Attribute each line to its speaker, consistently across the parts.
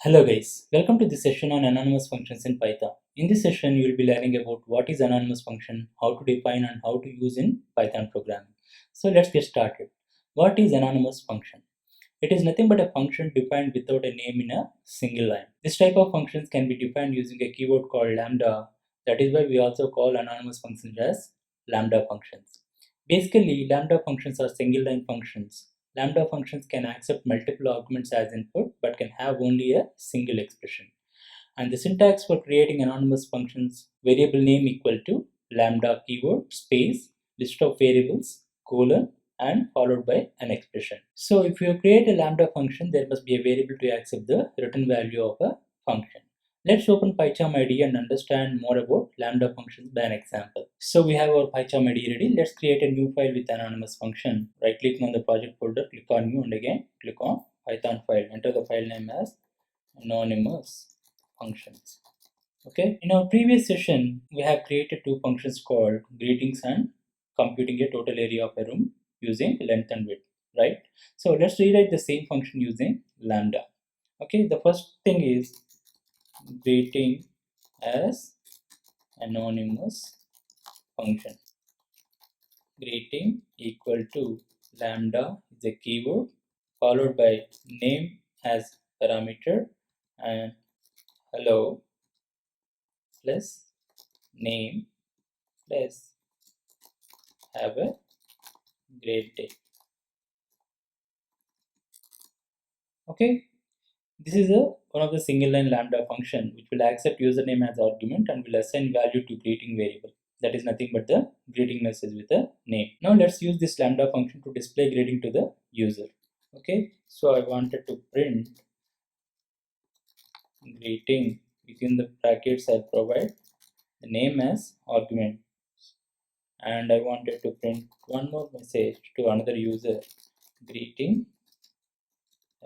Speaker 1: Hello guys, welcome to this session on anonymous functions in Python. In this session, you will be learning about what is anonymous function, how to define and how to use in Python programming. So let's get started. What is anonymous function? It is nothing but a function defined without a name in a single line. This type of functions can be defined using a keyword called lambda. That is why we also call anonymous functions as lambda functions. Basically, lambda functions are single line functions. Lambda functions can accept multiple arguments as input but can have only a single expression. And the syntax for creating anonymous functions, variable name equal to lambda keyword space list of variables colon and followed by an expression. So if you create a lambda function, there must be a variable to accept the return value of a function. Let's open PyCharm IDE and understand more about lambda functions by an example. So we have our PyCharm IDE ready. Let's create a new file with anonymous function. Right click on the project folder, click on new and again click on Python file. Enter the file name as anonymous functions. Okay, in our previous session, we have created two functions called greetings and computing a total area of a room using length and width, right? So let's rewrite the same function using lambda. Okay, the first thing is greeting as anonymous function. Greeting equal to lambda is a keyword followed by name as parameter and hello plus name plus have a great day. Okay, this is one of the single line lambda function which will accept username as argument and will assign value to greeting variable. That is nothing but the greeting message with a name. Now let's use this lambda function to display greeting to the user. Okay, so I wanted to print greeting within the brackets. I'll provide the name as argument and I wanted to print one more message to another user, greeting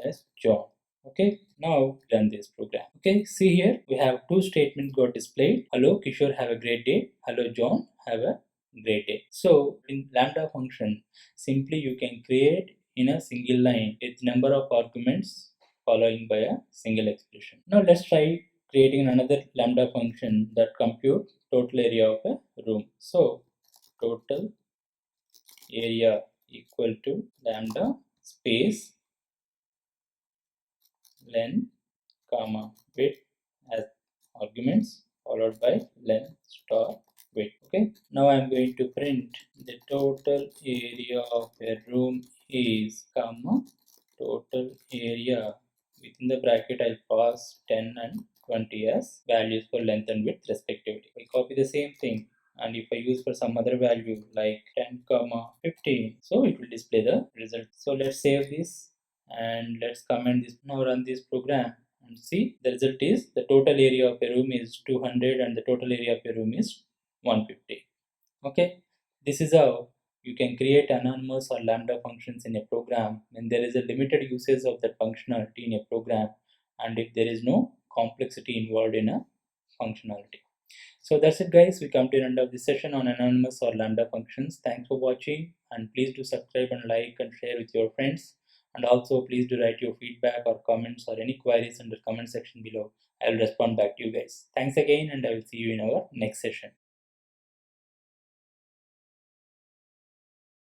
Speaker 1: as John. Okay, now run this program. Okay, see here we have two statements got displayed. Hello Kishore, have a great day. Hello John, have a great day. So in lambda function, simply you can create in a single line with number of arguments following by a single expression. Now let's try creating another lambda function that compute total area of a room. So total area equal to lambda space len comma width as arguments followed by len star width. Okay, now I'm going to print the total area of a room is comma total area within the bracket. I'll pass 10 and 20 as values for length and width respectively. I copy the same thing and if I use for some other value like 10 comma 15, so it will display the result. So let's save this and let's comment this. Now run this program and see the result is the total area of a room is 200 and the total area of a room is 150. Okay, this is how you can create anonymous or lambda functions in a program when there is a limited usage of that functionality in a program and if there is no complexity involved in a functionality. So that's it guys, we come to the end of this session on anonymous or lambda functions. Thanks for watching and please do subscribe and like and share with your friends, and also please do write your feedback or comments or any queries in the comment section below. I will respond back to you guys. Thanks again and I will see you in our next session.